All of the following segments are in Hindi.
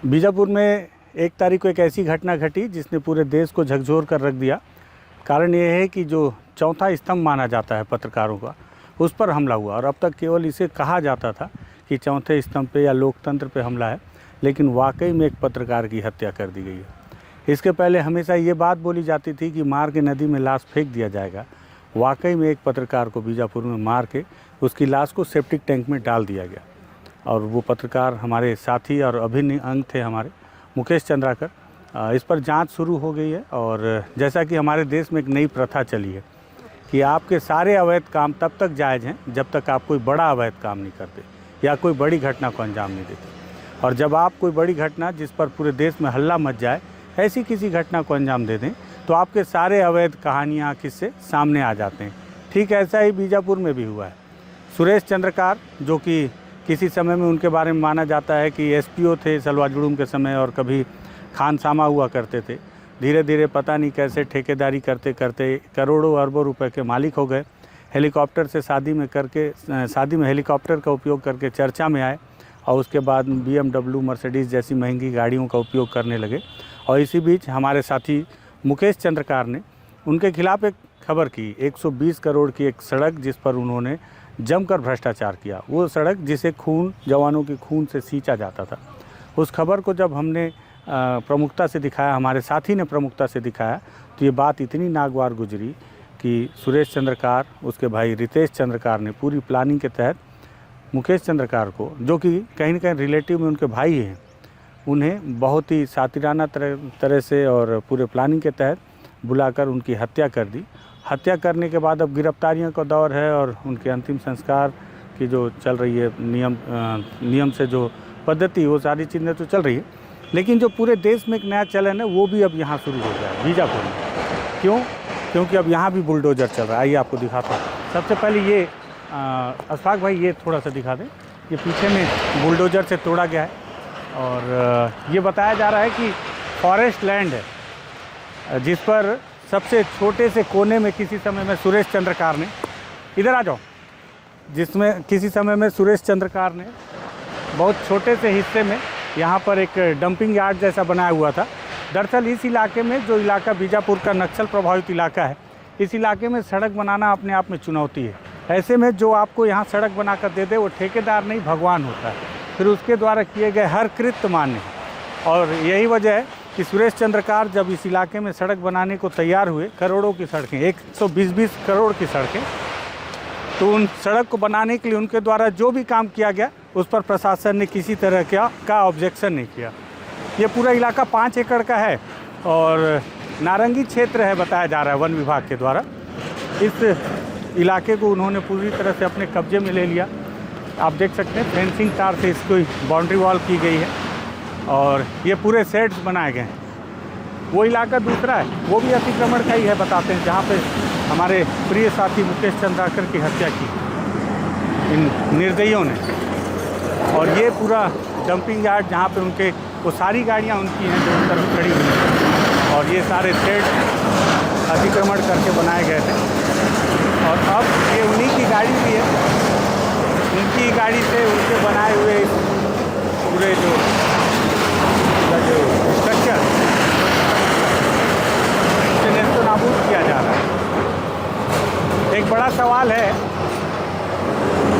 बीजापुर में 1 तारीख को एक ऐसी घटना घटी जिसने पूरे देश को झकझोर कर रख दिया। कारण ये है कि जो चौथा स्तंभ माना जाता है पत्रकारों का, उस पर हमला हुआ। और अब तक केवल इसे कहा जाता था कि चौथे स्तंभ पे या लोकतंत्र पे हमला है, लेकिन वाकई में एक पत्रकार की हत्या कर दी गई है। इसके पहले हमेशा ये बात बोली जाती थी कि मार के नदी में लाश फेंक दिया जाएगा। वाकई में एक पत्रकार को बीजापुर में मार के उसकी लाश को सेप्टिक टैंक में डाल दिया गया। और वो पत्रकार हमारे साथी और अभिन्न अंग थे हमारे, मुकेश चंद्राकर। इस पर जांच शुरू हो गई है। और जैसा कि हमारे देश में एक नई प्रथा चली है कि आपके सारे अवैध काम तब तक जायज़ हैं जब तक आप कोई बड़ा अवैध काम नहीं करते या कोई बड़ी घटना को अंजाम नहीं देते। और जब आप कोई बड़ी घटना जिस पर पूरे देश में हल्ला मच जाए, ऐसी किसी घटना को अंजाम दे दें, तो आपके सारे अवैध कहानियाँ किससे सामने आ जाते हैं। ठीक ऐसा ही बीजापुर में भी हुआ है। सुरेश चंद्रकार, जो कि किसी समय में उनके बारे में माना जाता है कि एसपीओ थे सलवाजुड़ूम के समय और कभी खानसामा हुआ करते थे, धीरे धीरे पता नहीं कैसे ठेकेदारी करते करते करोड़ों अरबों रुपए के मालिक हो गए। हेलीकॉप्टर से शादी में हेलीकॉप्टर का उपयोग करके चर्चा में आए और उसके बाद BMW, मर्सिडीज़ जैसी महंगी गाड़ियों का उपयोग करने लगे। और इसी बीच हमारे साथी मुकेश चंद्रकार ने उनके खिलाफ़ एक खबर की, 120 करोड़ की एक सड़क जिस पर उन्होंने जमकर भ्रष्टाचार किया, वो सड़क जिसे जवानों के खून से सींचा जाता था। उस खबर को जब हमने प्रमुखता से दिखाया, हमारे साथी ने प्रमुखता से दिखाया, तो ये बात इतनी नागवार गुजरी कि सुरेश चंद्रकार, उसके भाई रितेश चंद्रकार ने पूरी प्लानिंग के तहत मुकेश चंद्रकार को, जो कि कहीं ना कहीं रिलेटिव में उनके भाई हैं, उन्हें बहुत ही सातिराना तरह से और पूरे प्लानिंग के तहत बुलाकर उनकी हत्या कर दी। हत्या करने के बाद अब गिरफ्तारियों का दौर है और उनके अंतिम संस्कार की जो चल रही है नियम से जो पद्धति, वो सारी चीज़ें तो चल रही है। लेकिन जो पूरे देश में एक नया चलन है वो भी अब यहाँ शुरू हो गया है बीजापुर में। क्यों? क्योंकि अब यहाँ भी बुलडोज़र चल रहा है। आइए आपको दिखाता हूँ। सबसे पहले ये अशफाक भाई, ये थोड़ा सा दिखा दें। ये पीछे में बुलडोज़र से तोड़ा गया है और ये बताया जा रहा है कि फॉरेस्ट लैंड है जिस पर सबसे छोटे से कोने में किसी समय में सुरेश चंद्रकार ने, इधर आ जाओ, जिसमें किसी समय में सुरेश चंद्रकार ने बहुत छोटे से हिस्से में यहाँ पर एक डंपिंग यार्ड जैसा बनाया हुआ था। दरअसल इस इलाके में, जो इलाका बीजापुर का नक्सल प्रभावित इलाका है, इस इलाके में सड़क बनाना अपने आप में चुनौती है। ऐसे में जो आपको यहाँ सड़क बना कर दे दे वो ठेकेदार नहीं, भगवान होता है। फिर उसके द्वारा किए गए हर कृत्य मान्य है। और यही वजह है कि सुरेश चंद्रकार जब इस इलाके में सड़क बनाने को तैयार हुए, करोड़ों की सड़कें, 120 करोड़ की सड़कें, तो उन सड़क को बनाने के लिए उनके द्वारा जो भी काम किया गया उस पर प्रशासन ने किसी तरह का ऑब्जेक्शन नहीं किया। ये पूरा इलाका 5 एकड़ का है और नारंगी क्षेत्र है बताया जा रहा है वन विभाग के द्वारा। इस इलाके को उन्होंने पूरी तरह से अपने कब्जे में ले लिया। आप देख सकते हैं फेंसिंग तार से इसको बाउंड्री वॉल की गई है और ये पूरे सेट्स बनाए गए हैं। वो इलाका दूसरा है, वो भी अतिक्रमण का ही है बताते हैं, जहाँ पे हमारे प्रिय साथी मुकेश चंद्राकर की हत्या की इन निर्दयियों ने। और ये पूरा डंपिंग यार्ड जहाँ पे उनके वो सारी गाड़ियाँ उनकी हैं जो उस तरफ खड़ी हुई हैं और ये सारे सेट अतिक्रमण करके बनाए गए थे। और अब ये उन्हीं की गाड़ी भी है, उनकी गाड़ी से उनके बनाए हुए पूरे जो स्ट्रक्चर उसे नेस्तो नाबूद किया जा रहा है। एक बड़ा सवाल है,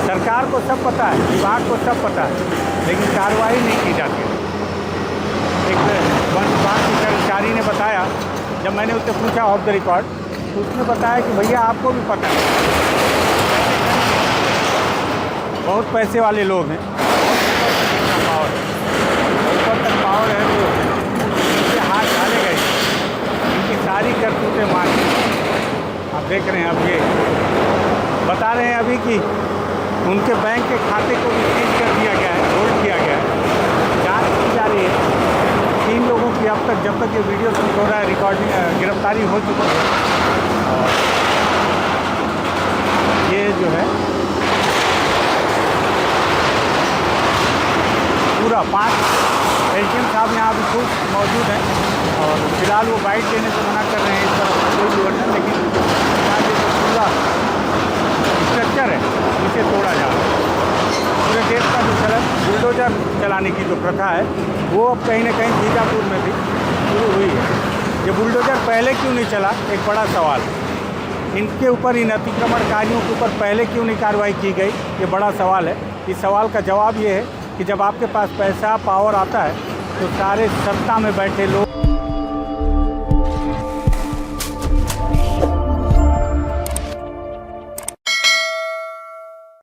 सरकार को सब पता है, विभाग को सब पता है, लेकिन कार्रवाई नहीं की जाती। एक वन विभाग के कर्मचारी ने बताया, जब मैंने उससे पूछा ऑफ द रिकॉर्ड, तो उसने बताया कि भैया आपको भी पता है, बहुत पैसे वाले लोग हैं, ऊपर तक पावर है, वो उनके हाथ डाले गए, इनकी सारी करतूतें मान। आप देख रहे हैं, अब ये बता रहे हैं अभी कि उनके बैंक के खाते को भी सीज कर दिया गया है, होल्ड किया गया है, जांच की जा रही है। 3 लोगों की अब तक, जब तक ये वीडियो शूट हो रहा है, रिकॉर्डिंग गिरफ्तारी हो चुकी है। और ये जो है पूरा 5 एसडीएम साहब यहाँ अभी खुद मौजूद हैं और फिलहाल वो बाइट देने से मना कर रहे हैं इस तरफ कोई भी वर्जन, लेकिन ये जो पूरा स्ट्रक्चर है इसे तोड़ा जा रहा है। पूरे देश का जो बुलडोजर चला जलाने की जो प्रथा है वो अब कहीं ना कहीं बीजापुर में भी शुरू हुई है। ये बुलडोज़र पहले क्यों नहीं चला, एक बड़ा सवाल है। इनके ऊपर, इन अतिक्रमणकारियों के ऊपर पहले क्यों नहीं कार्रवाई की गई, ये बड़ा सवाल है। इस सवाल का जवाब ये है कि जब आपके पास पैसा, पावर आता है तो सारे सत्ता में बैठे लोग